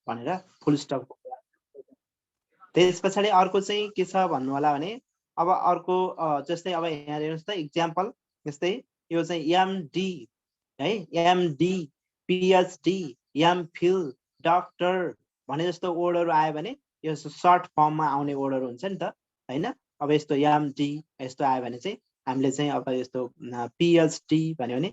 भनेर फुल स्टप। त्यस पछाडि अर्को चाहिँ के छ भन्नु होला भने अब अर्को जस्तै अब यहाँ हेर्नुस् त एक्जाम्पल जस्तै यो चाहिँ एमडी है एमडी पीएचडी एमफिल डाक्टर भने जस्तो वर्डहरु आयो भने यो सर्ट फर्ममा आउने वर्डहरु हुन्छ नि त हैन। अब यस्तो एमडी यस्तो आयो भने चाहिँ हामीले चाहिँ अब यस्तो पीएचडी भन्यो भने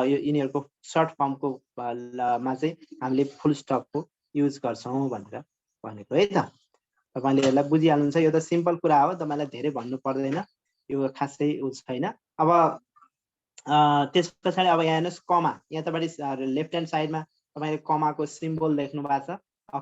यो यिनीहरुको सर्ट फर्मको मा चाहिँ हामीले फुल स्टपको युज गर्छौं भनेर भनेको है त। तपाईले यसलाई बुझिहाल्नुहुन्छ, यो त सिम्पल कुरा हो, तपाईलाई धेरै भन्नु पर्दैन, यो खासै उस छैन। अब त्यस पछाडि अब यहाँ हेर्नुस् कमा, यहाँ तपाईले लेफ्ट ह्यान्ड साइडमा तपाईले कमाको सिम्बल देख्नु भएको छ।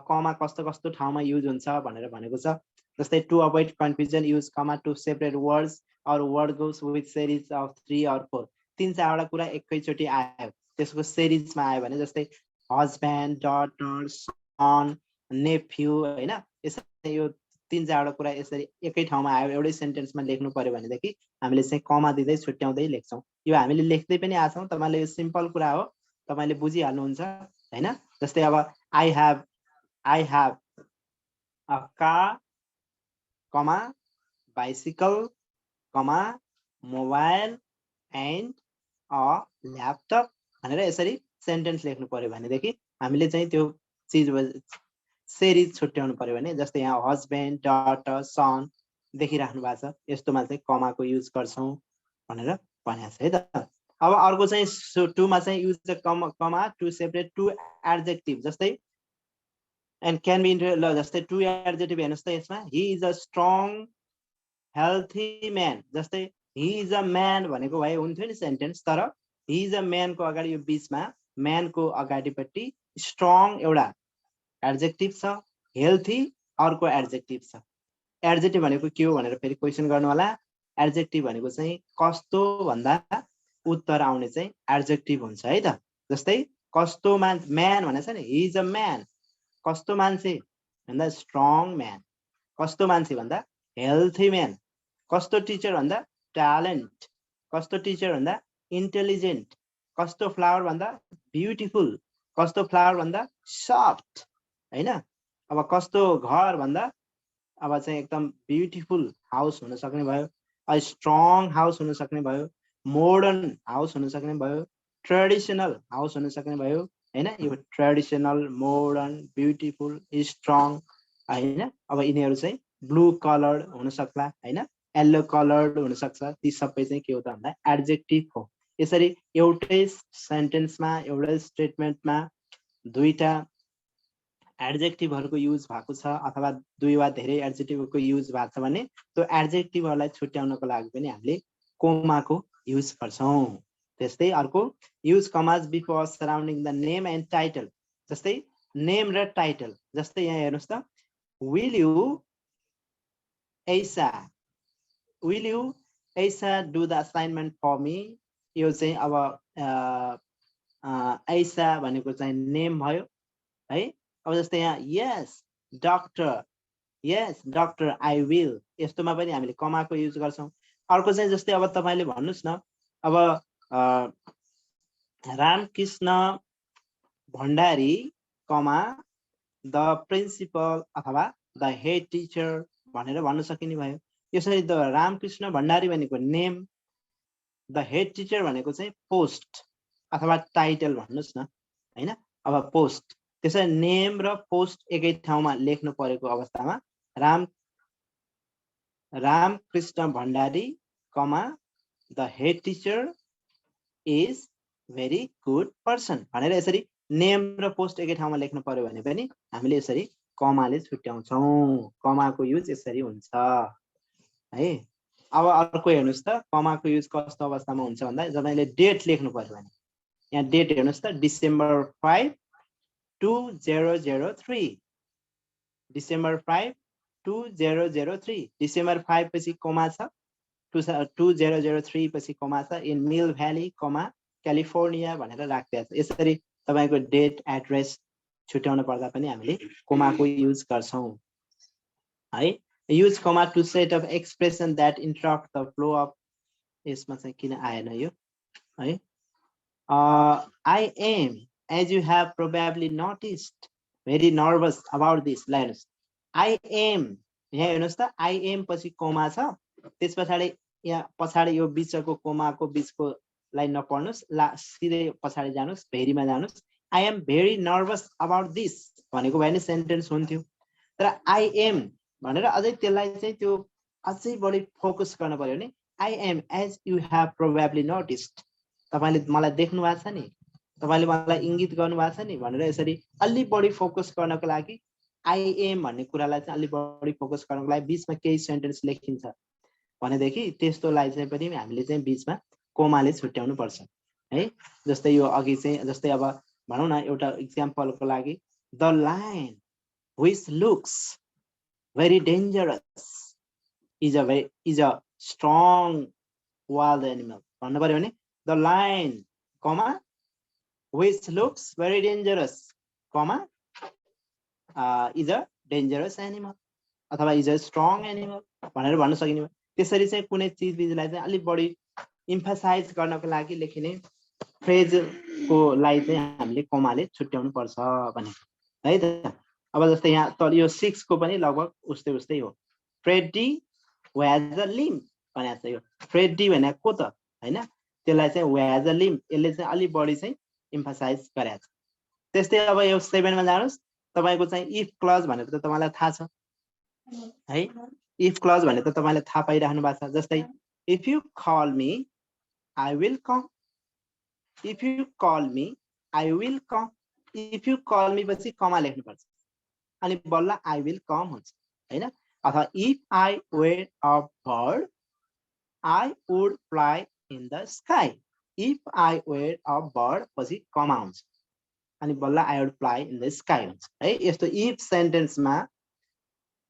कमा कस्तो कस्तो ठाउँमा युज हुन्छ भनेर भनेको छ। जस्तै to avoid confusion use comma to separate words or word goes with series of 3 or 4। 3-4 कुरा एकैचोटी आयो, त्यसको सिरिजमा आयो भने जस्तै हस्बैंड डटर सन नेफ्यू हैन, यसरी यो 3-4 कुरा यसरी एकै ठाउँमा आयो एउटै सेन्टेन्समा लेख्नु पर्यो भनेदेखि हामीले चाहिँ कमा दिँदै छुट्याउँदै लेख्छौं। यो हामीले लेख्दै पनि आछौं, तपाईले यो सिम्पल कुरा हो, तपाईले बुझिहाल्नुहुन्छ हैन। जस्तै अब I have a car comma bicycle comma mobile and a laptop भनेर यसरी सेन्टेन्स लेख्नु पर्यो भनेदेखि हामीले चाहिँ त्यो चीज सिरिज छुट्याउनु पर्यो भने जस्तै यहाँ हस्बैंड डटर सन देखिराख्नु भएको छ, यस्तोमा चाहिँ कमाको युज गर्छौं भनेर भनेको छ है त। अब अर्को चाहिँ टु मा चाहिँ use the comma to separate two adjective जस्तै एन्ड क्यान बी ल जस्तै टु एडजेक्टिभ हेर्नुस् त यसमा he is a strong healthy man, जस्तै ही इज अ म्यान भनेको भए हुन्थ्यो नि सेन्टेन्स, तर ही इज अ म्यान को अगाडि यो बीचमा म्यान को अगाडिपट्टि स्ट्रङ एउटा एडजेक्टिभ छ, हेल्थी अर्को एडजेक्टिभ छ। एडजेक्टिभ भनेको के हो भनेर फेरि क्वेशन गर्नु होला। एडजेक्टिभ भनेको चाहिँ कस्तो भन्दा उत्तर आउने चाहिँ एडजेक्टिभ हुन्छ है त। जस्तै कस्तो म्यान भनेछ नि, ही इज अ म्यान, कस्तो मान्छे भन्दा स्ट्रङ म्यान, कस्तो मान्छे भन्दा हेल्थी म्यान, कस्तो टिचर भन्दा ट्यालेन्ट, कस्तो टिचर भन्दा इन्टेलिजेन्ट, कस्तो फ्लावर भन्दा ब्युटिफुल, कस्तो फ्लावर भन्दा सफ्ट हैन। अब कस्तो घर भन्दा अब चाहिँ एकदम ब्युटिफुल हाउस हुन सक्ने भयो, अ स्ट्रङ हाउस हुन सक्ने भयो, मोडर्न हाउस हुन सक्ने भयो, ट्रेडिसनल हाउस हुन सक्ने भयो हैन। यो ट्रेडिसनल मोडर्न ब्युटिफुल स्ट्रङ हैन। अब यिनीहरु चाहिँ ब्लू कलर हुन सक्ला हैन, येलो कलर्ड हुन सक्छ, ती सबै चाहिँ के हो त भन्दा एडजेक्टिभ हो। यसरी एउटै सेन्टेन्समा एउटै स्टेटमेन्टमा दुईटा एडजेक्टिभहरुको युज भएको छ अथवा दुई वा धेरै एडजेक्टिभहरुको युज भएको छ भने त्यो एडजेक्टिभहरुलाई छुट्याउनको लागि पनि हामीले कोमाको युज गर्छौं। त्यस्तै अर्को use commas before surrounding the name and title, जस्तै नेम र टाइटल। जस्तै यहाँ हेर्नुस् त विल यू ऐसा do the assignment for me, यो चाहिँ अब ऐसा भनेको चाहिँ नेम भयो है। अब जस्तै यहाँ यस डक्टर आई विल, यस्तोमा पनि हामीले कमाको युज गर्छौं। अर्को चाहिँ जस्तै अब तपाईले भन्नुस् न, अब Ramakrishna Bhandari comma the principal अथवा द हेड टिचर भनेर भन्न सकिने भयो। यसरी द रामकृष्ण भण्डारी भनेको नेम, द हेड टिचर भनेको चाहिँ पोस्ट अथवा टाइटल भन्नुस् न हैन। अब पोस्ट, त्यसैले नेम र पोस्ट एकै ठाउँमा लेख्नु परेको अवस्थामा Ramkrishna Bhandari comma the head teacher is very good person भनेर यसरी नेम र पोस्ट एकै ठाउँमा लेख्नु पर्यो भने पनि हामीले यसरी कमाले छुट्याउँछौं। कमाको युज यसरी हुन्छ है। अब अर्को हेर्नुस् त कमाको युज कस्तो अवस्थामा हुन्छ भन्दा तपाईले डेट लेख्नु पर्यो भने यहाँ डेट हेर्नुस् त डिसेम्बर 5 2003, डिसेम्बर 5 2003, डिसेम्बर 5 पछि कोमा छ, 2003 पछि कोमा छ, in Mill Valley comma California भनेर राखिएको छ। यसरी तपाईको डेट एड्रेस छुट्याउन पर्दा पनि हामीले कोमाको युज गर्छौं है। Use comma to set off expression that interrupt the flow of, यसमा चाहिँ किन आएन यो है। I am, as you have probably noticed, very nervous about this. ल हेर्नुहोस् आई एम, यहाँ हेर्नुहोस् त आई एम पछि कोमा छ, त्यस पछाडि यहाँ पछाडि यो बिचको कोमाको बिचको लाइन नपढ्नुहोस्, सिधै पछाडि जानुहोस्, भेरीमा जानुहोस्। I am very nervous about this भनेको भए नि सेन्टेन्स हुन्थ्यो, तर आई एम भनेर अझै त्यसलाई चाहिँ त्यो अझै बढी फोकस गर्न पर्यो नि। I am as you have probably noticed, तपाईँले मलाई देख्नु भएको छ नि, तपाईँले मलाई इङ्गित गर्नु भएको छ नि भनेर यसरी अलि बढी फोकस गर्नको लागि आई एम भन्ने कुरालाई चाहिँ अलि बढी फोकस गर्नको लागि बिचमा केही सेन्टेन्स लेखिन्छ भनेदेखि त्यस्तोलाई चाहिँ पनि हामीले चाहिँ बिचमा कोमाले छुट्याउनु पर्छ है। जस्तै यो अघि चाहिँ जस्तै अब भनौँ न एउटा इक्जाम्पलको लागि the lion which looks very dangerous is a strong wild animal भन्नु पर्यो भने the lion comma which looks very dangerous, comma, is a dangerous animal अथवा is a strong animal भनेर भन्न सकिने। त्यसरी चाहिँ कुनै चिजबिजलाई चाहिँ अलिक बढी इम्फसाइज गर्नको लागि लेखिने फ्रेजको लाई चाहिँ हामीले कोमाले छुट्याउनु पर्छ भने है त। अब जस्तै यहाँ त यो 6 को पनि लगभग उस्तै उस्तै हो। फ्रेडी हैज अ लिम्प भनेको छ, यो फ्रेडी भनेको त हैन, त्यसलाई चाहिँ हैज अ लिम्प, यसले चाहिँ अलि बढी चाहिँ इम्फसाइज गरेको छ। त्यस्तै अब यो 7 मा जानुस्, तपाईको चाहिँ इफ क्लज भनेर त तपाईलाई थाहा छ है। इफ क्लज भनेर त तपाईले थाहा पाइराख्नु भएको छ। जस्तै if you call me I will come, if you call me I will come, if you call me पछि कमा लेख्नु पर्छ अनि बल्ल आई विल कम हुन्छ हैन। अथवा if I were a bird I would fly in the sky, if I were a bird पछि comma हुन्छ अनि बल्ल I would fly in the sky हुन्छ है। यस्तो इफ सेन्टेन्समा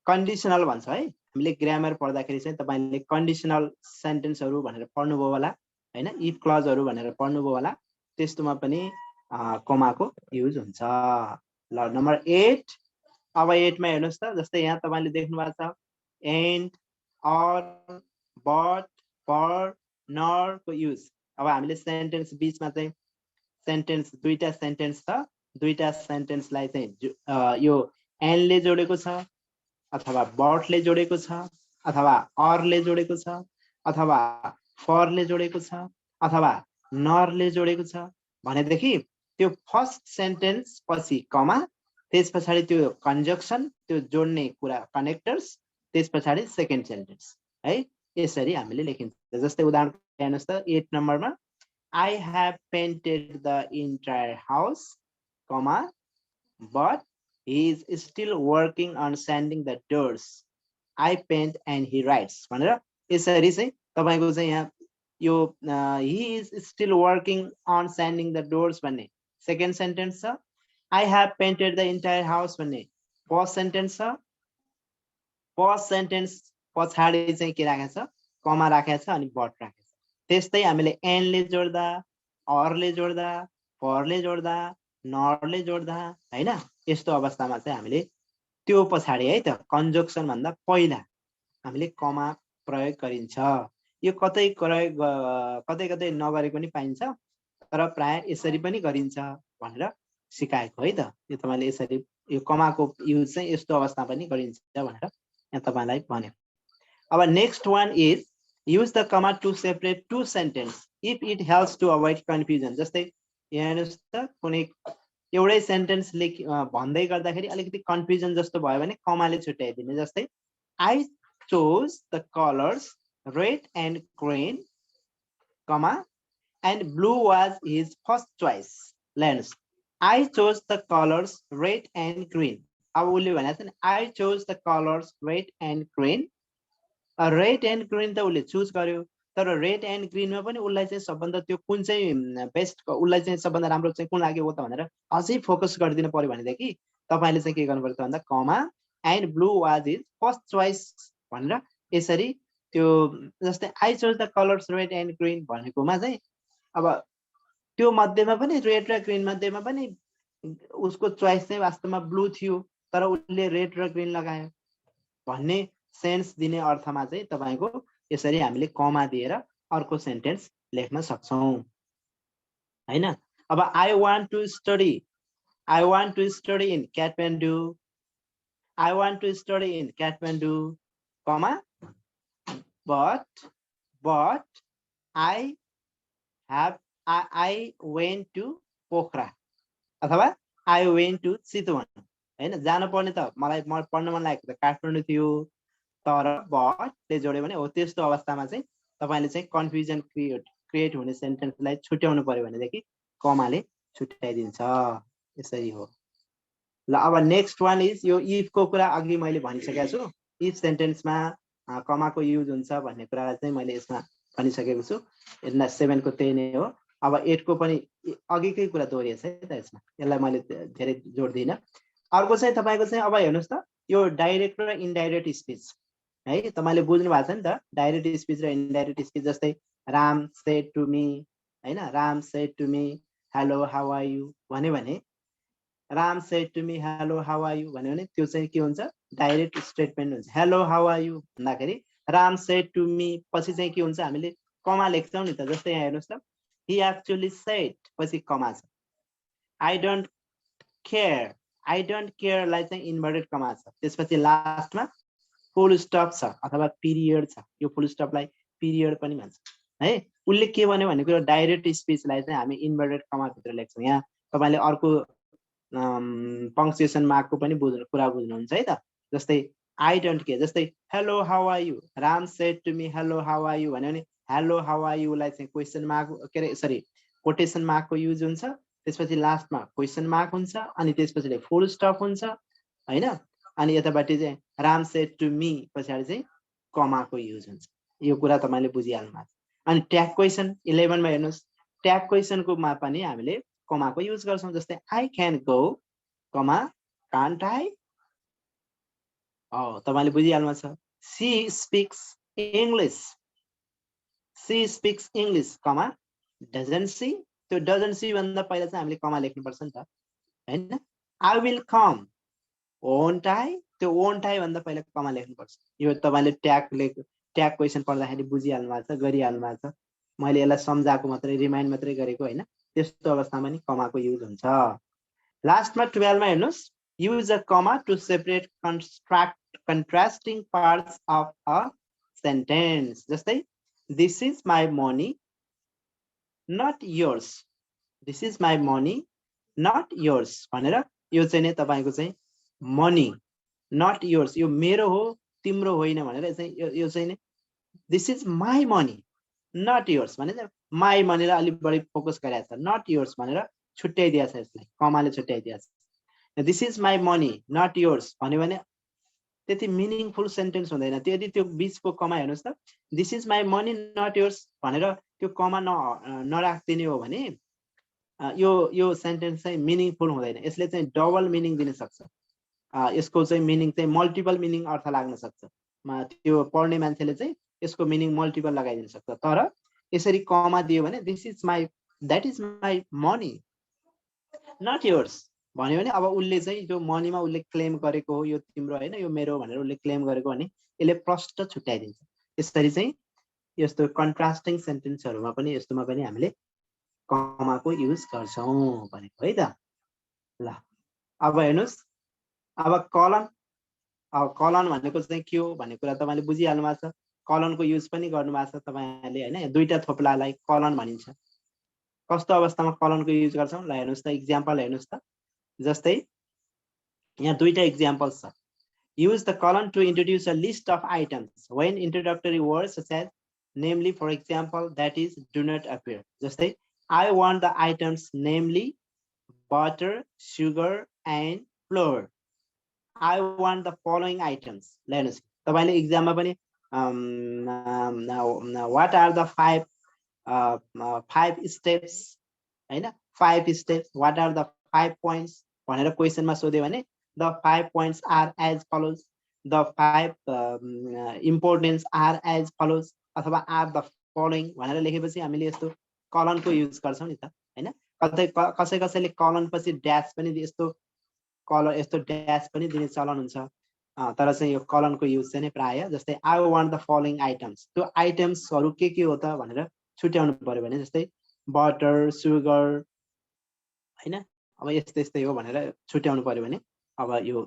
कन्डिसनल भन्छ है। हामीले ग्रामर पढ्दाखेरि चाहिँ तपाईले कन्डिसनल सेन्टेन्सहरु भनेर पढ्नुभयो होला हैन, इफ क्लजहरु भनेर पढ्नुभयो होला, त्यस्तोमा पनि कोमाको युज हुन्छ। ल नम्बर 8, अब 8 मा हेर्नुस् त, जस्तै यहाँ तपाईले देख्नु भएको छ एन्ड अर बट पर नर को युज। अब हामीले सेन्टेन्स बिचमा चाहिँ सेन्टेन्स दुईटा सेन्टेन्स छ, दुईटा सेन्टेन्सलाई चाहिँ यो एन्डले जोडेको छ अथवा बटले जोडेको छ अथवा अरले जोडेको छ अथवा फरले जोडेको छ अथवा नरले जोडेको छ भनेदेखि त्यो फर्स्ट सेन्टेन्स पछि कमा, त्यस पछाडि त्यो कन्जक्सन, त्यो जोड्ने कुरा कनेक्टर्स, त्यस पछाडि सेकेन्ड सेन्टेन्स है। यसरी हामीले लेखिन्छ। जस्तै उदाहरण हेर्नुस् त 8 नम्बरमा I have painted the entire house, comma, but he is still working on sanding the doors. I paint and he writes भनेर यसरी चाहिँ तपाईको चाहिँ यहाँ यो he is still working on sanding the doors भन्ने सेकेन्ड सेन्टेन्स छ। I have painted the entire house भन्ने फर्स्ट सेन्टेन्स छ। फर्स्ट सेन्टेन्स पछाडि चाहिँ के राखेको छ, कमा राखेको छ अनि बट राखेको छ। त्यस्तै हामीले एन्डले जोड्दा, अरले जोड्दा, फरले जोड्दा, नरले जोड्दा हैन, यस्तो अवस्थामा चाहिँ हामीले त्यो पछाडि है त कन्जक्सन भन्दा पहिला हामीले कमा प्रयोग गरिन्छ। यो कतै कतै नगरेको पनि पाइन्छ, तर प्राय यसरी पनि गरिन्छ भनेर सिकाएको है त। यो तपाईले यसरी यो कमाको युज चाहिँ यस्तो अवस्था पनि गरिन्छ भनेर यहाँ तपाईलाई भने। अब next one is use the comma to separate two sentences if it helps to avoid confusion। जस्तै यहाँ हेर्नुस् त कुनै एउटै सेन्टेन्स भन्दै गर्दाखेरि अलिकति कन्फ्युजन जस्तो भयो भने कमाले छुट्याइदिने। जस्तै I chose the colors red and green, comma, and blue was his first choice। ल हेर्नुस् I chose the colors red and green। अब उसले भनेको छ नि I chose the colors red and green, red and green त उसले choose गर्यो, तर रेड एन्ड ग्रीनमा पनि उसलाई चाहिँ सबभन्दा त्यो कुन चाहिँ बेस्ट, उसलाई चाहिँ सबभन्दा राम्रो चाहिँ कुन लाग्यो हो त भनेर अझै फोकस गरिदिनु पर्यो भनेदेखि तपाईले चाहिँ के गर्नुपर्छ भन्दा comma and blue was his first choice भनेर यसरी त्यो जस्तै I chose the colours red and green भनेकोमा चाहिँ अब त्यो मध्येमा पनि रेड र ग्रीन मध्येमा पनि उसको चोइस चाहिँ वास्तवमा ब्लू थियो, तर उसले रेड र ग्रीन लगायो भन्ने सेन्स दिने अर्थमा चाहिँ तपाईको यसरी हामीले कमा दिएर अर्को सेन्टेन्स लेख्न सक्छौं हैन। अब I want to study I want to study in Kathmandu. I want to study in Kathmandu, comma, but I I went to Pokhara. अथवा I went to Chitwan. हैन जान पर्ने त मलाई पढ्न मन लागेको त काठमाडौँ थियो तर but ले जोड्यो भने हो त्यस्तो अवस्थामा चाहिँ तपाईले चाहिँ कन्फ्युजन क्रिएट हुने सेन्टेन्सलाई छुट्याउनु पर्यो भनेदेखि कमाले छुट्याइदिन्छ यसरी हो ल अब नेक्स्ट वान इज यो इफ को कुरा अघि मैले भनिसकेको छु इफ सेन्टेन्समा कमाको युज हुन्छ भन्ने कुरालाई चाहिँ मैले यसमा भनिसकेको छु यसमा 7 को त्यही नै हो अब 8 को पनि अघिकै कुरा दोहोरिएछ है त यसमा यसलाई मैले धेरै जोड दिन अर्को चाहिँ तपाईको चाहिँ अब हेर्नुस् त यो डाइरेक्ट र इन्डाइरेक्ट स्पीच है तपाईले बुझ्नु भएको छ नि त डाइरेक्ट स्पीच र इन्डाइरेक्ट स्पीच जस्तै राम सेड टु मी हैन Ram said to me hello how are you भने Ram said to me hello how are you भने त्यो चाहिँ के हुन्छ डाइरेक्ट स्टेटमेन्ट हुन्छ हेलो हाउ आर यु भन्दाखेरि राम सेड टु मी पछि चाहिँ के हुन्छ हामीले कमा लेख्छौं नि त जस्तै यहाँ हेर्नुस् त he actually said पछि कमा छ I don't care लाई चाहिँ इन्भर्टेड कमा छ त्यसपछि लास्टमा फुल स्टप छ अथवा पिरियड छ यो फुल स्टपलाई पिरियड पनि भन्छ है उले के भन्यो भने कुरा डाइरेक्ट स्पीचलाई चाहिँ हामी इन्भर्टेड कमा भित्र लेख्छौं यहाँ तपाईले अर्को पंक्चुएसन मार्कको पनि कुरा बुझ्नुहुन्छ है त जस्तै I don't care जस्तै hello how are you Ram said to me hello how are you भन्यो भने हेलो हाउ आर यु लाई चाहिँ क्वेशन मार्क के रे सरी कोटेसन मार्कको युज हुन्छ त्यसपछि लास्टमा क्वेशन मार्क हुन्छ अनि त्यसपछि फुल स्टप हुन्छ हैन अनि यताबाट चाहिँ राम सेड टु मी पछाडी चाहिँ कमाको युज हुन्छ यो कुरा तपाईले बुझिहाल्नु भएको छ अनि ट्याग क्वेशन 11 मा हेर्नुस् ट्याग क्वेशन को मा पनि हामीले कमाको युज गर्छौं जस्तै I can go comma can't I तपाईले बुझिहाल्नु छ she speaks English comma doesn't she त्यो doesn't she भन्दा पहिला चाहिँ हामीले कमा लेख्नु पर्छ नि त हैन I will come won't I त्यो won't I भन्दा पहिला कमा लेख्नु पर्छ यो तपाईले ट्याग क्वेशन पढ्दाखेरि बुझिहाल्नु भएको छ गरिहाल्नु भएको छ मैले यसलाई सम्झाएको मात्रै रिमाइन्ड मात्रै गरेको हैन त्यस्तो अवस्थामा नि कमाको युज हुन्छ लास्टमा 12 मा हेर्नुस् use a comma to separate contrasting parts of a sentence जस्तै this is my money not yours this is my money not yours भनेर यो चाहिँ नि तपाईको चाहिँ money not yours यो मेरो हो तिम्रो होइन भनेर चाहिँ यो चाहिँ नि this is my money not yours भनेर my भनेर अलि बढी फोकस गरेको छ not yours भनेर छुट्याइदिएको छ यसलाई कमाले छुट्याइदिएको छ this is my money not yours भन्यो भने त्यति मिनिङफुल सेन्टेन्स हुँदैन त्यदि त्यो बीचको कमा हेर्नुस् त this is my money not yours भनेर त्यो कमा नराख्दिने हो भने यो सेन्टेन्स चाहिँ मिनिङफुल हुँदैन यसले चाहिँ डबल मिनिङ दिन सक्छ यसको चाहिँ मिनिङ चाहिँ मल्टिपल मिनिङ अर्थ लाग्न सक्छ त्यो पढ्ने मान्छेले चाहिँ यसको मिनिङ मल्टिपल लगाइदिन सक्छ तर यसरी कमा दियो भने that is my money not yours भन्यो भने अब उले चाहिँ त्यो मनीमा उले क्लेम गरेको हो यो तिम्रो हैन यो मेरो भनेर उले क्लेम गरेको भने यसले प्रष्ट छुट्याइदिन्छ यसरी चाहिँ यस्तो कन्ट्रास्टिङ सेन्टेन्सहरुमा पनि यस्तोमा पनि हामीले कमाको युज गर्छौं भनेको है त ल अब हेर्नुस् अब कलन भनेको चाहिँ के हो भन्ने कुरा तपाईले बुझिहाल्नु भएको छ कलनको युज पनि गर्नु भएको छ तपाईहरुले हैन दुईटा थोप्लालाई कलन भनिन्छ कस्तो अवस्थामा कलनको युज गर्छौं ल हेर्नुस् त एक्जाम्पल हेर्नुस् त जस्तै यहाँ दुईटा एक्जाम्पल्स छ use the colon to introduce a list of items when introductory words such as namely for example that is do not appear जस्तै I want the items namely butter sugar and flour I want the following items ल हेर्नुस् तपाईले एक्जाममा पनि what are the five steps हैन 5 steps what are the 5 points भनेर क्वेशनमा सोध्यो भने the 5 points are as follows the 5 importance are as follows अथवा are the following भनेर लेखेपछि हामीले यस्तो कलनको युज गर्छौं नि त हैन कसैले कलन पछि ड्याश पनि यस्तो ड्याश पनि दिने चलन हुन्छ तर चाहिँ यो कलनको युज चाहिँ प्राय जस्तै I want the following items त्यो आइटम्सहरु के हो त भनेर छुट्याउनु पर्यो भने जस्तै बटर सुगर हैन अब यस्तै यस्तै हो भनेर छुट्याउनु पर्यो भने अब यो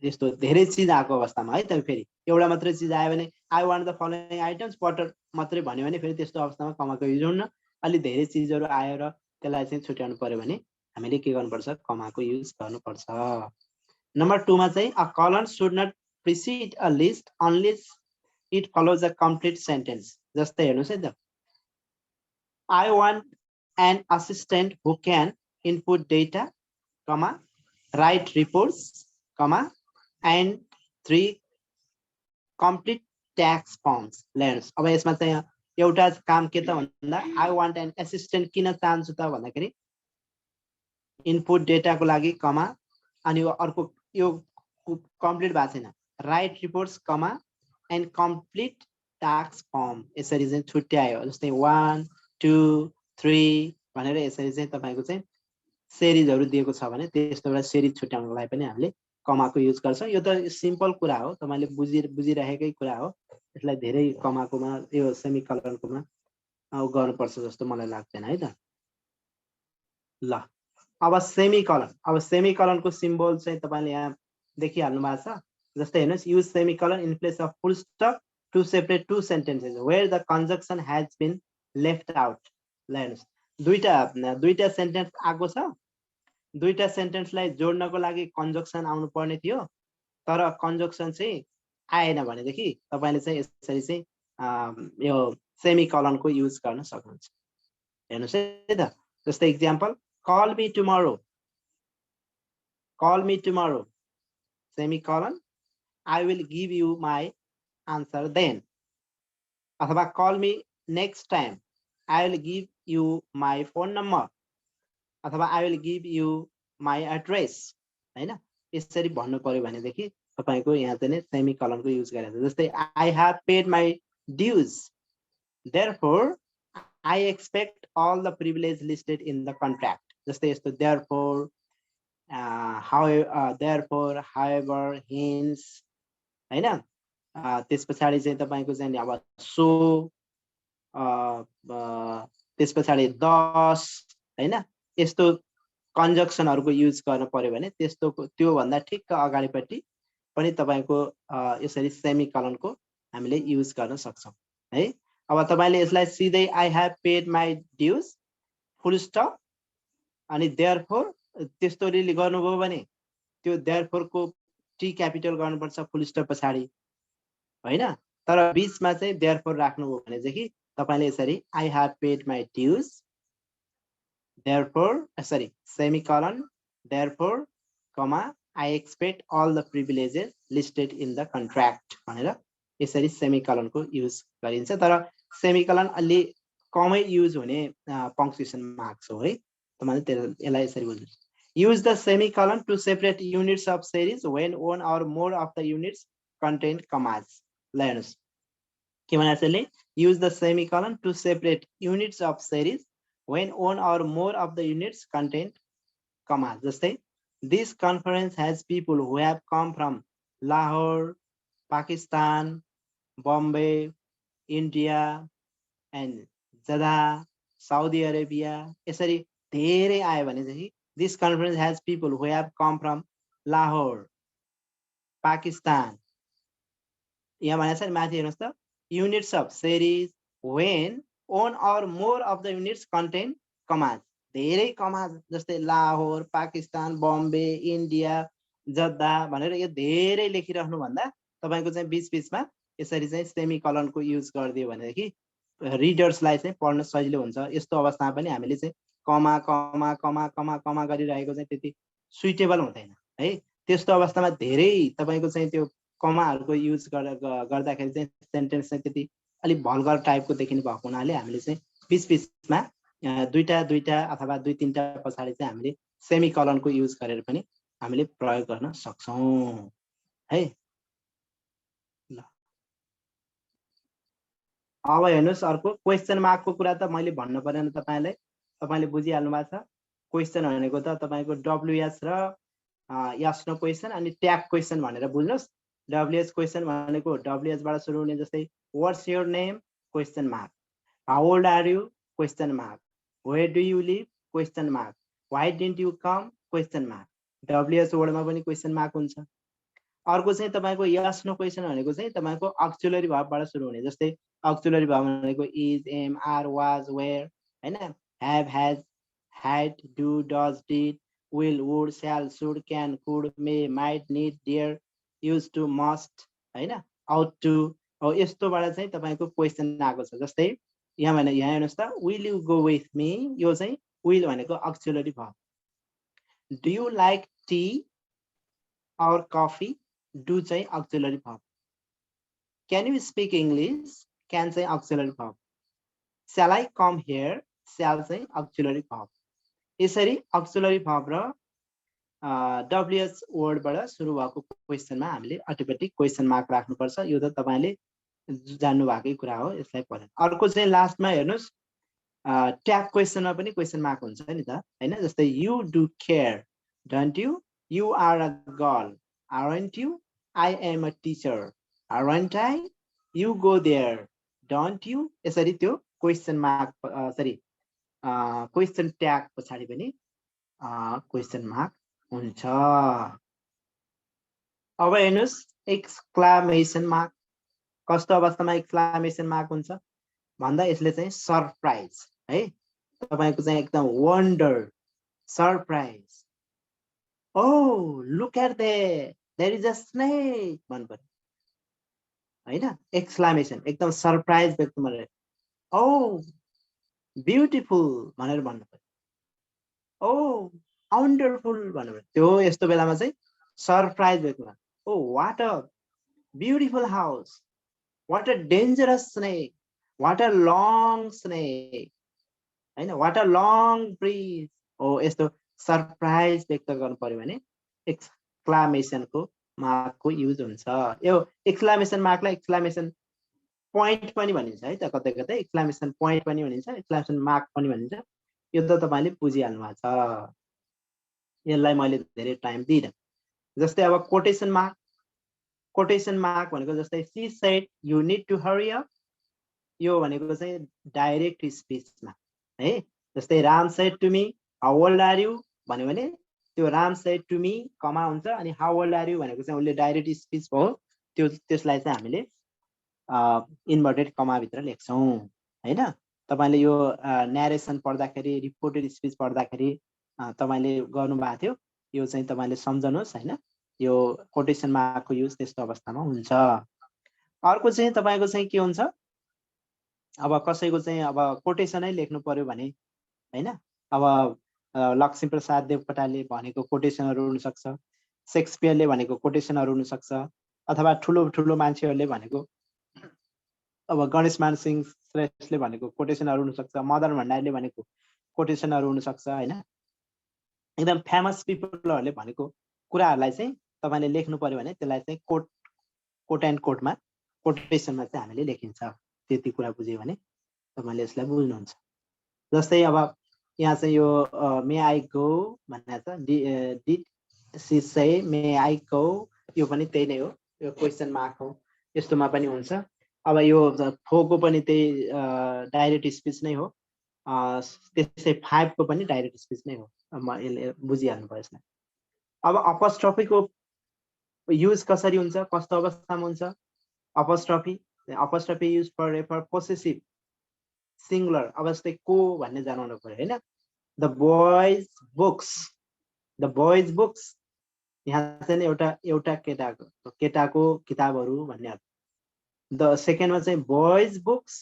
यस्तो धेरै चिज आएको अवस्थामा है त फेरि एउटा मात्रै चिज आयो भने I want the following items butter मात्रै भन्यो भने फेरि त्यस्तो अवस्थामा कमाको युज हुन्न अलि धेरै चिजहरू आयो र त्यसलाई चाहिँ छुट्याउनु पर्यो भने हामीले के गर्नुपर्छ कमाको युज गर्नुपर्छ नम्बर 2 मा चाहिँ a colon should not precede a list unless it follows a complete sentence जस्तै हेर्नुस् है त I want an assistant who can input data comma write reports, comma, and 3 complete tax forms. Learns. अब यसमा चाहिँ एउटा काम के त भन्दा I want an assistant किन चाहन्छु त भन्दाखेरि इनपुट डेटाको लागि कमा अनि अर्को यो कम्प्लिट भएको छैन right reports comma and complete task form यसरी चाहिँ छुट्यायो जस्तै 1 2 3 भनेर यसरी चाहिँ तपाईको चाहिँ सेरिजहरु दिएको छ भने त्यस्तो एउटा सेरिज छुट्याउनको लागि पनि हामीले कमाको युज गर्छौं यो त सिम्पल कुरा हो तपाईले बुझिरहेकै कुरा हो यसलाई धेरै कमाकोमा यो सेमिकलनकोमा गर्नुपर्छ जस्तो मलाई लाग्दैन है त ल अब सेमिकलनको सिम्बल चाहिँ तपाईले यहाँ देखिहाल्नु भएको छ जस्तै हेर्नुस् use semicolon in place of full stop to separate two sentences where the conjunction has been left out ल हेर्नुस् दुईटा सेन्टेन्स आएको छ दुईटा सेन्टेन्सलाई जोड्नको लागि कन्जक्सन आउनु पर्ने थियो तर कन्जक्सन चाहिँ आएन भनेदेखि तपाईले चाहिँ यसरी चाहिँ यो सेमिकलनको युज गर्न सक्नुहुन्छ हेर्नुस् है त जस्तै example call me tomorrow semicolon I will give you my answer then अथवा call me next time I will give you my phone number अथवा I will give you my address हैन यसरी भन्नु पर्यो भनेदेखि तपाईको यहाँ चाहिँ सेमिकलनको युज गरेको छ जस्तै I have paid my dues therefore I expect all the privilege listed in the contract जस्तै यस्तो therefore therefore however hence हैन त्यसपछि चाहिँ तपाईको चाहिँ अब so त्यसपछि thus हैन यस्तो कन्जक्सनहरुको युज गर्न पर्यो भने त्यस्तो त्यो भन्दा ठिक्क अगाडिपट्टि पनि तपाईको यसरी सेमिकलनको हामीले युज गर्न सक्छौं है अब तपाईले यसलाई सिधै I have paid my dues full stop अनि therefore त्यस्तो रिली गर्नुभयो भने त्यो therefore को टी क्यापिटल गर्नुपर्छ फुल स्टप पछाडी हैन तर बीचमा चाहिँ therefore राख्नुभयो भने चाहिँ तपाईले यसरी I have paid my dues therefore semicolon therefore comma I expect all the privileges listed in the contract भनेर यसरी सेमिकलन को युज गरिन्छ तर सेमिकलन अलि कमै युज हुने पंक्चुएसन मार्क्स हो है तपाईले यसलाई यसरी बुझ्नुस् use the semicolon to separate units of series when one or more of the units contain commas ल हेर्नुस् के भनेछ यसले use the semicolon to separate units of series when one or more of the units contain commas जस्तै this conference has people who have come from Lahore Pakistan Bombay India and Jeddah Saudi Arabia यसरी धेरै आयो भने चाहिँ this conference has people who have come from Lahore Pakistan यहाँ भनेछ नि माथि हेर्नुस् त units of series when one or more of the units contain commas धेरै commas जस्तै लाहोर पाकिस्तान बम्बे इन्डिया जद्दा भनेर यो धेरै लेखिराख्नु भन्दा तपाईको चाहिँ बीच बीचमा यसरी चाहिँ सेमिकलनको युज गर्दियो भनेदेखि रिडर्सलाई चाहिँ पढ्न सजिलो हुन्छ यस्तो अवस्थामा पनि हामीले चाहिँ कमा कमा कमा कमा कमा गरिरहेको चाहिँ त्यति सुइटेबल हुँदैन है त्यस्तो अवस्थामा धेरै तपाईको चाहिँ त्यो कमाहरुको युज गर्दाखेरि चाहिँ सेन्टेन्स चाहिँ त्यति अलि भल्गर टाइपको देखिनु भएको हुनाले हामीले चाहिँ बीच बीचमा दुईटा अथवा दुई तीनटा पछाडी चाहिँ हामीले सेमिकलनको युज गरेर पनि हामीले प्रयोग गर्न सक्छौं है ल अब हेर्नुस् अर्को क्वेशन मार्कको कुरा त मैले भन्नु परेन तपाईलाई तपाईले बुझिहाल्नु भएको छ क्वेशन भनेको त तपाईको डब्ल्युएच र यस नो क्वेशन अनि ट्याग क्वेशन भनेर बुझ्नुस् डब्ल्युएच क्वेशन भनेको डब्ल्युएच बाट सुरु हुने जस्तै what's your name question mark how old are you question mark where do you live question mark why didn't you come question mark WH word मा पनि question mark हुन्छ अर्को चाहिँ तपाईको yes no question भनेको चाहिँ तपाईको auxiliary भावबाट सुरु हुने जस्तै auxiliary भाव भनेको is am are was were हैन have has had do does did will would shall should can could may might need dare used to must हैन ought to हो यस्तोबाट चाहिँ तपाईको क्वेशन आएको छ जस्तै यहाँ भने यहाँ हेर्नुस् त will you go with me यो चाहिँ will भनेको auxiliary verb do you like tea or coffee do चाहिँ auxiliary verb can you speak english can चाहिँ auxiliary verb shall I come here shall चाहिँ auxiliary verb यसरी auxiliary verb र WH word बाट सुरु भएको क्वेशन मा हामीले अटोमेटिक क्वेशन मार्क राख्नु पर्छ यो त तपाईले जान्नु भएकै कुरा हो यसलाई पढ्नु अर्को चाहिँ लास्टमा हेर्नुस् ट्याग क्वेशनमा पनि क्वेशन मार्क हुन्छ नि त हैन जस्तै you do care don't you you are a girl aren't you I am a teacher aren't I you go there don't you यसरी त्यो question mark sorry question tag पछाडी पनि क्वेशन मार्क हुन्छ अब हेर्नुस् एक्सक्लामेसन मार्क कस्तो अवस्थामा exclamation mark हुन्छ भन्दा यसले चाहिँ सरप्राइज है तपाईको चाहिँ एकदम wonder surprise oh look at there is a snake भन्नु पर्यो हैन एक्सक्लामेसन एकदम सरप्राइज व्यक्त गरेर oh beautiful भनेर भन्नु पर्यो oh wonderful भन्नु पर्यो त्यो यस्तो बेलामा चाहिँ सरप्राइज व्यक्त गर्नु oh what a beautiful house what a dangerous snake what a long snake हैन what a long breeze oh यस्तो सरप्राइज व्यक्त गर्नु पर्यो भने एक्सक्लामेसन को मार्क को युज हुन्छ यो एक्सक्लामेसन मार्कलाई एक्सक्लामेसन पोइन्ट पनि भनिन्छ है त कतै कतै एक्सक्लामेसन पोइन्ट पनि भनिन्छ एक्सक्लामेसन मार्क पनि भनिन्छ यो त तपाईले बुझिहाल्नु भएको छ यसलाई मैले धेरै टाइम दिइन जस्तै अब कोटेसन मार्क भनेको जस्तै she said you need to hurry up यो भनेको चाहिँ डाइरेक्ट स्पीचमा है जस्तै Ram said to me how old are you भन्यो भने त्यो राम said to me कमा हुन्छ अनि how old are you भनेको चाहिँ उले डाइरेक्ट स्पीच भयो त्यो त्यसलाई चाहिँ हामीले इन्भर्टेड कमा भित्र लेख्छौं हैन तपाईले यो न्यारेसन पढ्दाखेरि रिपोर्टेड स्पीच पढ्दाखेरि तपाईले गर्नु भएको थियो यो चाहिँ तपाईले सम्झनुस् हैन यो कोटेसन मार्कको युज त्यस्तो अवस्थामा हुन्छ अर्को चाहिँ तपाईको चाहिँ के हुन्छ अब कसैको चाहिँ अब कोटेसनै लेख्नु पर्यो भने हैन अब लक्ष्मीप्रसाद देवकोटाले भनेको कोटेसनहरु हुन सक्छ शेक्सपियरले भनेको कोटेसनहरु हुन सक्छ अथवा ठुलो ठुलो मान्छेहरुले भनेको अब गणेशमान सिंह श्रेष्ठले भनेको कोटेसनहरु हुन सक्छ मदन भण्डारीले भनेको कोटेसनहरु हुन सक्छ हैन एकदम फेमस पिपलहरुले भनेको कुराहरुलाई चाहिँ तपाईले लेख्नु पर्यो भने त्यसलाई चाहिँ कोट एन्ड कोटमा कोटेसनमा चाहिँ हामीले लेखिन्छ त्यति कुरा बुझ्यो भने तपाईले यसलाई बुझ्नुहुन्छ जस्तै अब यहाँ चाहिँ यो मे आई गो भन्ने छ did she say may I go यो पनि त्यही नै हो यो क्वेशन मार्क हो यस्तोमा पनि हुन्छ अब यो फोको पनि त्यही डाइरेक्ट स्पीच नै हो त्यसै 5 को पनि डाइरेक्ट स्पीच नै हो म यसले बुझिहाल्नु भयो यसलाई अब अपोस्ट्रोफीको युज कसरी हुन्छ कस्तो अवस्थामा हुन्छ apostrophe use for refer possessive singular अब जस्तै को भन्ने जनाउनु पर्यो हैन द बॉयज बुक्स यहाँ चाहिँ एउटा केटाको किताबहरु भन्ने अर्थ द सेकेन्डमा चाहिँ बॉयज बुक्स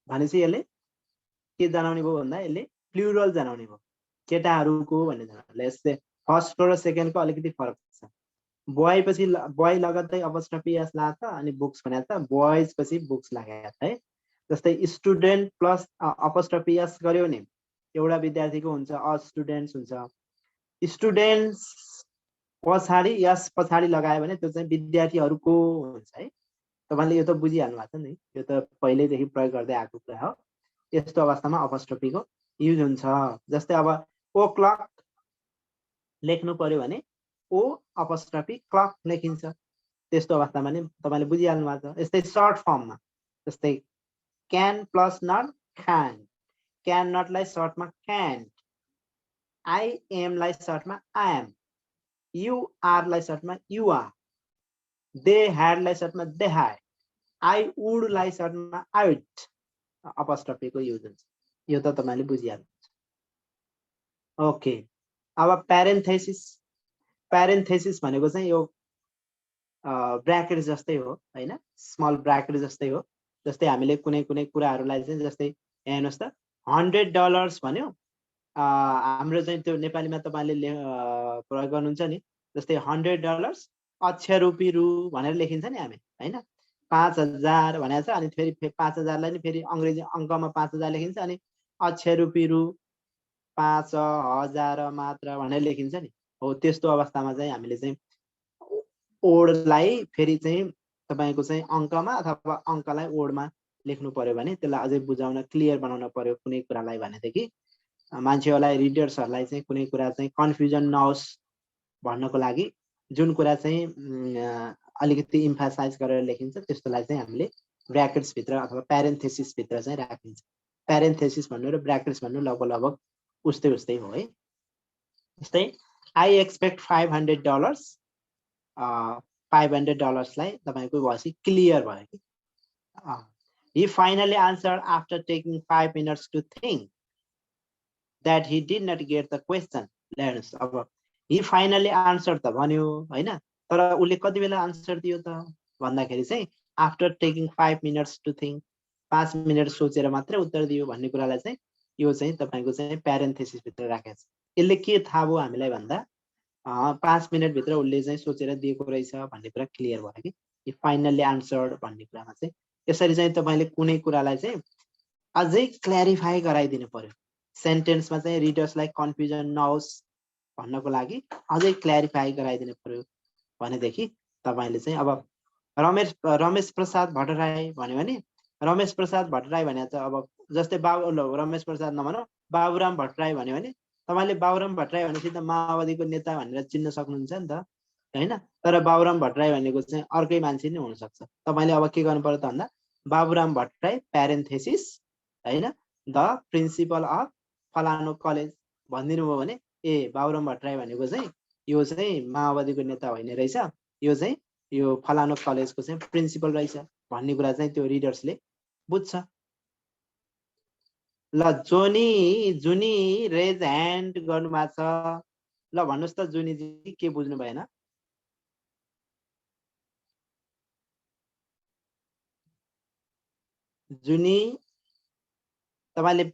भनेपछि यसले के जनाउने भयो भन्दा यसले प्लुरल जनाउने भयो केटाहरुको भन्ने जनाउने यसले फर्स्ट र सेकेन्डको अलिकति फरक छ बॉय पछि बॉय लगत्तै अपोस्ट्रोफी एस लाग्छ अनि बुक्स भनेको त बॉयज पछि बुक्स लागेको छ है जस्तै स्टुडेन्ट प्लस अपोस्ट्रोफी एस गर्यो नि एउटा विद्यार्थीको हुन्छ अ स्टुडेन्ट्स हुन्छ स्टुडेन्ट्स पछाडी यस पछाडी लगायो भने त्यो चाहिँ विद्यार्थीहरुको हुन्छ है तपाईले यो त बुझिहाल्नु भएको छ नि यो त पहिलेदेखि प्रयोग गर्दै आएको कुरा हो यस्तो अवस्थामा अपोस्ट्रोफीको युज हुन्छ जस्तै अब ओ क्लक लेख्नु पर्यो भने ओ अपोस्ट्रोफी क्लक लेखिन्छ त्यस्तो अवस्थामा नि तपाईले बुझिहाल्नु भएको छ यस्तै सर्ट फर्ममा जस्तै can plus not can not लाई सर्टमा क्यान्ट आई एम लाई सर्टमा आई एम, यु आर लाई सर्टमा यु आर, दे ह्याड लाई सर्टमा दे ह्याड, आई वुड लाई सर्टमा आई वुड अपस्ट्रफी को युज हुन्छ। यो त तपाईले बुझिहाल्नु। ओके, अब प्यारेन्थेसिस। प्यारेन्थेसिस भनेको चाहिँ यो ब्राकेट जस्तै हो हैन, स्मल ब्राकेट जस्तै हो। जस्तै हामीले कुनै कुनै कुराहरूलाई चाहिँ जस्तै यहाँ हेर्नुहोस् त $100 भन्यो, हाम्रो चाहिँ त्यो नेपालीमा तपाईले प्रयोग गर्नुहुन्छ नि, जस्तै $100 अक्षर रूपी रु भनेर लेखिन्छ नि हामी हैन। 5000 भनेको छ, अनि फेरि 5000 लाई नि फेरि अंग्रेजी अङ्कमा 5000 लेखिन्छ, अनि अक्षर रूपी रु 5000 मात्र भनेर लेखिन्छ नि। हो त्यस्तो अवस्थामा चाहिँ हामीले चाहिँ ओडलाई फेरि चाहिँ तपाईको चाहिँ अङ्कमा अथवा अङ्कलाई ओडमा लेख्नु पर्यो भने त्यसलाई अझै बुझाउन क्लियर बनाउन पर्यो कुनै कुरालाई भनेदेखि मान्छेहरूलाई रिडर्सहरूलाई चाहिँ कुनै कुरा चाहिँ कन्फ्युजन नहोस् भन्नको लागि जुन कुरा चाहिँ अलिकति इम्फासाइज गरेर लेखिन्छ त्यस्तोलाई चाहिँ हामीले ब्र्याकेट्स भित्र अथवा प्यारेन्थेसिस भित्र चाहिँ राखिन्छ। प्यारेन्थेसिस भन्नु र ब्र्याकेट्स भन्नु लगभग उस्तै उस्तै हो है। जस्तै आई एक्सपेक्ट $500, $500 लाई तपाईको भएपछि क्लियर भयो कि। he finally answered after taking 5 minutes to think that he did not get the question. हेर्नुस् अब he finally answered त भन्यो हैन, तर उले कति बेला आन्सर दियो त भन्दाखेरि चाहिँ after taking 5 minutes to think, 5 minute सोचेर मात्र उत्तर दियो भन्ने कुरालाई चाहिँ यो चाहिँ तपाईको चाहिँ प्यारेन्थेसिस भित्र राखेको छ। यसले के थाहा भयो हामीलाई भन्दा 5 मिनेट भित्र उले चाहिँ सोचेर दिएको रहेछ भन्ने कुरा क्लियर भयो कि। he finally answered भन्ने कुरामा चाहिँ यसरी चाहिँ तपाईले कुनै कुरालाई चाहिँ अझै क्ल्यारिफाई गराइदिनु पर्यो। सेन्टेन्समा चाहिँ रिडर्सलाई कन्फ्युजन नहोस् भन्नको लागि अझै क्ल्यारिफाई गराइदिनु पर्यो भनेदेखि तपाईले चाहिँ अब रमेश प्रसाद भट्टराई भन्यो भने रमेश प्रसाद भट्टराई भने चाहिँ अब जस्तै रमेश प्रसाद नभनौँ बाबुराम भट्टराई भन्यो भने तपाईले बाबुराम भट्टराई भनेपछि त माओवादीको नेता भनेर चिन्न सक्नुहुन्छ नि त हैन। तर बाबुराम भट्टराई भनेको चाहिँ अर्कै मान्छे नै हुन सक्छ। तपाईले अब के गर्नु पर्यो त भन्दा बाबुराम भट्टराई प्यारेन्थेसिस हैन द प्रिन्सिपल अफ फलानो कलेज भनिदिनु भयो भने ए बाबुराम भट्टराई भनेको चाहिँ यो चाहिँ माओवादीको नेता होइन रहेछ, यो चाहिँ यो फलानो कलेजको चाहिँ प्रिन्सिपल रहेछ भन्ने कुरा चाहिँ त्यो रिडर्सले बुझ्छ। ल जुनी रेज ह्यान्ड गर्नु भएको छ। ल भन्नुस् त जुनी जी के बुझ्नु भएन? जुनी तपाईले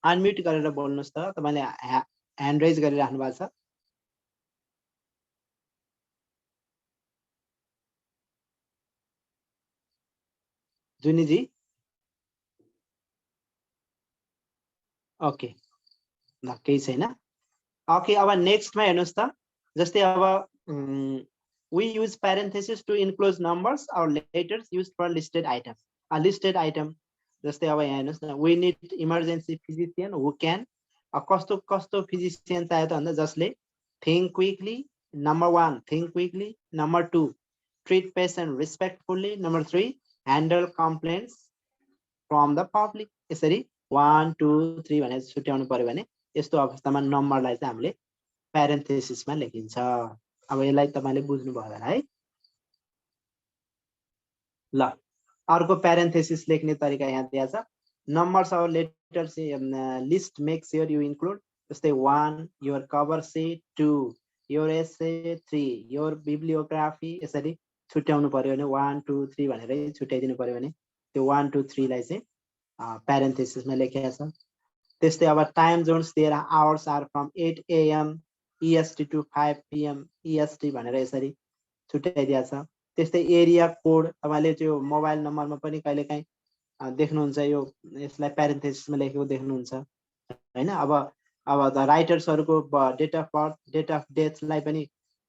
अनम्युट गरेर बोल्नुस् त, तपाईले ह्यान्ड रेज गरिराख्नु भएको छ। जुनी जी ओके, ल केही छैन। ओके, अब नेक्स्टमा हेर्नुस् त, जस्तै अब we use parenthesis to enclose numbers or letters used for listed items. A listed item जस्तै अब यहाँ हेर्नुस् न, we need emergency physician who can, कस्तो कस्तो फिजिशियन चाहियो त भन्दा जसले think quickly, number 1 think quickly, number 2 treat patient respectfully, number 3 handle complaints from the public। यसरी 1 2 3 भनेर छुट्याउनु पर्यो भने यस्तो अवस्थामा नम्बरलाई चाहिँ हामीले प्यारेन्थेसिसमा लेखिन्छ। अब यसलाई तपाईले बुझ्नु भयो होला है। ल अर्को प्यारेन्थेसिस लेख्ने तरिका यहाँ दिएको छ। नम्बर्स और letters list make sure you include. जस्तै 1 your cover sheet, 2 your essay, 3 your bibliography. यसरी छुट्याउनु पर्यो भने 1 2 3 भनेर छुट्याइदिनु पर्यो भने त्यो 1 2 3 लाई चाहिँ प्यारेन्थेसिसमा लेखेको छ। त्यस्तै अब time zones their hours are from 8 AM EST to 5 PM EST भनेर यसरी छुट्याइदिएको छ। त्यस्तै एरिया कोड तपाईले त्यो मोबाइल नम्बरमा पनि कहिलेकाहीँ देख्नुहुन्छ, यो यसलाई प्यारेन्थेसिसमा लेखेको देख्नुहुन्छ हैन। अब द राइटर्सहरुको date of birth, date of डेथलाई पनि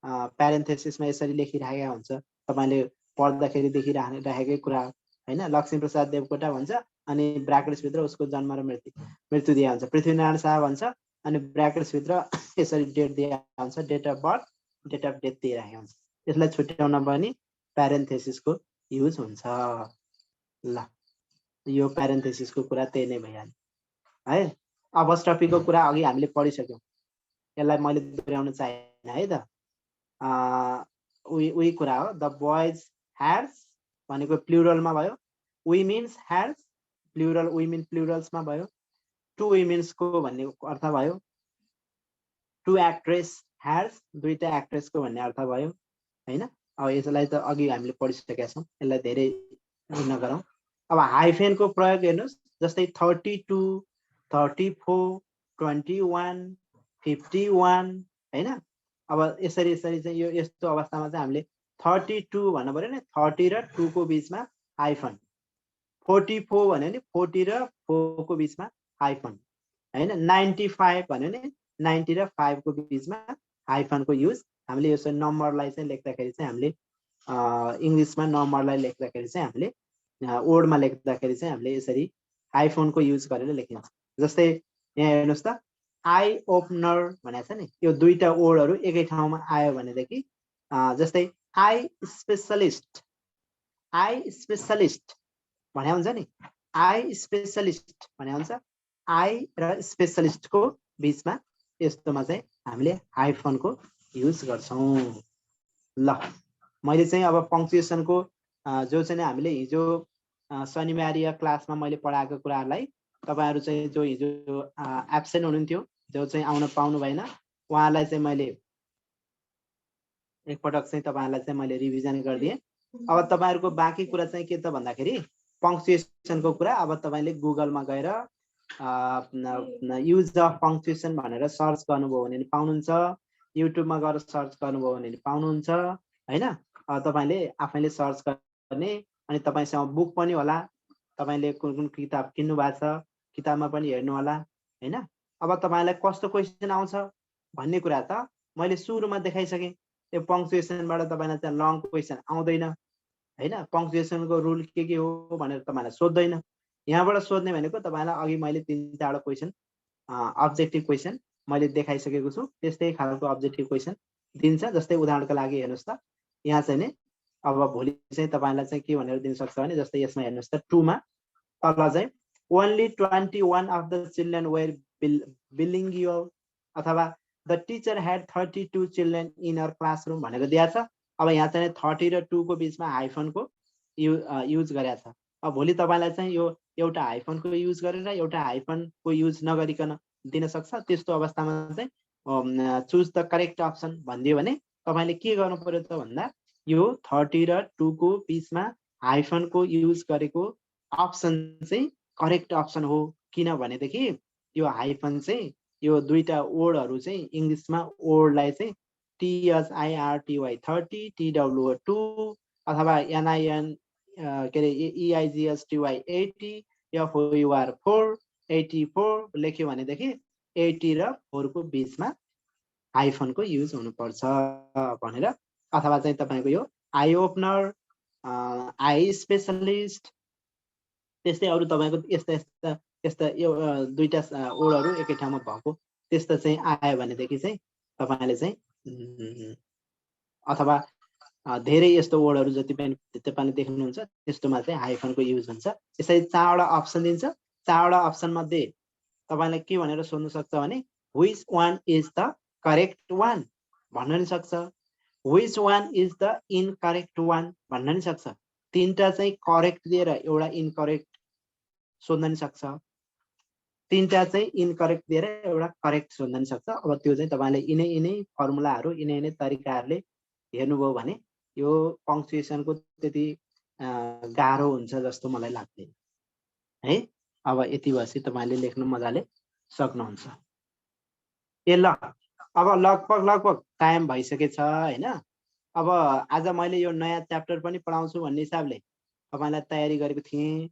प्यारेन्थेसिसमा यसरी लेखिराखेका हुन्छ। तपाईले पढ्दाखेरि देखिराखेकै कुरा हैन। लक्ष्मीप्रसाद देवकोटा भन्छ अनि ब्र्याकेट्स भित्र उसको जन्म र मृत्यु दिया हुन्छ। पृथ्वीनारायण शाह भन्छ अनि ब्र्याकेट्स भित्र यसरी डेट दिया हुन्छ, date of birth, date of death दिइराखेको हुन्छ। यसलाई छुट्याउन पनि प्यारेन्थेसिसको युज हुन्छ। ल यो प्यारेन्थेसिसको कुरा त्यही नै भइहाल्यो है। अपस्ट्रफीको कुरा अघि हामीले पढिसक्यौं। यसलाई मैले दोहोऱ्याउन चाहेन है त। उही कुरा हो। द बोइज ह्याड्स भनेको प्लुरलमा भयो, वुमेन्स ह्याड्स प्लुरल वुमेन प्लुरल्समा भयो, टु वुमेन्सको भन्ने अर्थ भयो, टु एक्ट्रेस ह्याड्स दुईटा एक्ट्रेसको भन्ने अर्थ भयो हैन। अब यसलाई त अघि हामीले पढिसकेका छौँ, यसलाई धेरै नगरौँ। अब हाइफेनको प्रयोग हेर्नुहोस्, जस्तै 32, 34, 21, 51 हैन। अब यसरी चाहिँ यो यस्तो अवस्थामा चाहिँ हामीले 32 भन्नु पर्यो नि, 30 र 2 को बिचमा हाइफन, 44 भन्यो नि 40 र 4 को बिचमा हाइफन हैन, 95 भन्यो नि 90 र 5 को बिचमा हाइफनको युज हामीले यसो नम्बरलाई चाहिँ लेख्दाखेरि चाहिँ हामीले इङ्ग्लिसमा नम्बरलाई लेख्दाखेरि चाहिँ हामीले वर्डमा लेख्दाखेरि चाहिँ हामीले यसरी हाइफनको युज गरेर लेखिन्छ। जस्तै यहाँ हेर्नुहोस् त, आई ओपनर भनेको छ नि, यो दुईटा वर्डहरू एकै ठाउँमा आयो भनेदेखि जस्तै आई स्पेसलिस्ट भने हुन्छ नि, आई स्पेसलिस्ट भने हुन्छ, आई र स्पेसलिस्टको बिचमा यस्तोमा चाहिँ हामीले हाइफनको युज गर्छौँ। ल मैले चाहिँ अब पङ्क्चुएसनको जो चाहिँ हामीले हिजो शनिबारीय क्लासमा मैले पढाएको कुराहरूलाई तपाईहरु चाहिँ जो हिजो एब्सेन्ट हुनुहुन्थ्यो, जो चाहिँ आउन पाउनु भएन, उहाँलाई चाहिँ मैले एकपटक चाहिँ तपाईहरुलाई चाहिँ मैले रिभिजन गरिदिएँ। अब तपाईहरुको बाँकी कुरा चाहिँ के त भन्दाखेरि पङ्क्चुएसनको कुरा अब तपाईले गुगलमा गएर युज अफ पङ्क्चुएसन भनेर सर्च गर्नुभयो भने पाउनुहुन्छ, युट्युबमा गएर सर्च गर्नुभयो भने पाउनुहुन्छ हैन। तपाईले आफैले सर्च गर्ने, अनि तपाईसँग बुक पनि होला, तपाईले कुन कुन किताब किन्नु भएको छ किताबमा पनि हेर्नु होला हैन। अब तपाईलाई कस्तो क्वेशन आउँछ भन्ने कुरा त मैले सुरुमा देखाइसकेँ। यो पङ्क्चुएसनबाट तपाईलाई चाहिँ लङ क्वेशन आउँदैन हैन, पङ्क्चुएसनको रुल के हो भनेर तपाईलाई सोध्दैन। यहाँबाट सोध्ने भनेको तपाईलाई अघि मैले 3-4 क्वेशन अब्जेक्टिभ क्वेशन मैले देखाइसकेको छु, त्यस्तै खालको अब्जेक्टिभ क्वेशन दिन्छ। जस्तै उदाहरणको लागि हेर्नुस् त, यहाँ चाहिँ नि अब भोलि चाहिँ तपाईलाई चाहिँ के भनेर दिन सक्छ भने, जस्तै यसमा हेर्नुस् त 2 मा तल चाहिँ only 21 of the children were bilingual अथवा the teacher had 32 children in her classroom भनेको दिएको छ। अब यहाँ चाहिँ 30 र 2 को बिचमा हाइफनको युज गरेको छ। अब भोलि तपाईलाई चाहिँ यो एउटा हाइफनको युज गरेर एउटा हाइफनको युज नगरिकन दिन सक्छ। त्यस्तो अवस्थामा चाहिँ चुज द करेक्ट अप्सन भनिदियो भने तपाईले के गर्नु पर्यो त भन्दा, यो 30 र 2 को बिचमा हाइफनको युज गरेको अप्सन चाहिँ करेक्ट अप्सन हो। किन भनेदेखि यो हाइफन चाहिँ यो दुईटा वर्डहरु चाहिँ इंग्लिशमा वर्डलाई चाहिँ THIRTY 30, TWO 2 अथवा NIN के रे EIGSTY 80, FOUR 4, 84 लेख्यो भनेदेखि 80 र 4 को बिचमा हाइफनको युज हुनुपर्छ भनेर। अथवा चाहिँ तपाईको यो आई ओपनर, आई स्पेशलिस्ट, त्यस्तै अरु तपाईको यस्ता यो दुईटा वर्डहरु एकै ठाउँमा भएको त्यस्तो चाहिँ आयो भनेदेखि चाहिँ तपाईले चाहिँ अथवा धेरै यस्तो वर्डहरु जति पनि तपाईले देख्नुहुन्छ त्यस्तोमा चाहिँ हाइफनको युज हुन्छ। यसरी 4 वटा अप्सन दिन्छ। 4 वटा अप्सन मध्ये तपाईलाई के भनेर सोध्न सक्छ भने which one is the correct one भन्न नि सक्छ, which one is the incorrect one भन्न नि सक्छ। तीनटा चाहिँ करेक्ट दिएर एउटा इनकरेक्ट सोध्न नि सक्छ, तीनटा चाहिँ इनकरेक्ट दिएर एउटा करेक्ट सोध्न नि सक्छ। अब त्यो चाहिँ तपाईले यिनै फर्मुलाहरु यिनै तरिकाहरुले हेर्नुभयो भने यो पङ्क्चुएसनको त्यति गाह्रो हुन्छ जस्तो मलाई लाग्दैन है। अब यति भएपछि तपाईले लेख्न मजाले सक्नुहुन्छ। ए ल अब लगभग टाइम भइसकेछ हैन। अब आज मैले यो नयाँ च्याप्टर पनि पढाउँछु भन्ने हिसाबले तपाईलाई तयारी गरेको थिएँ।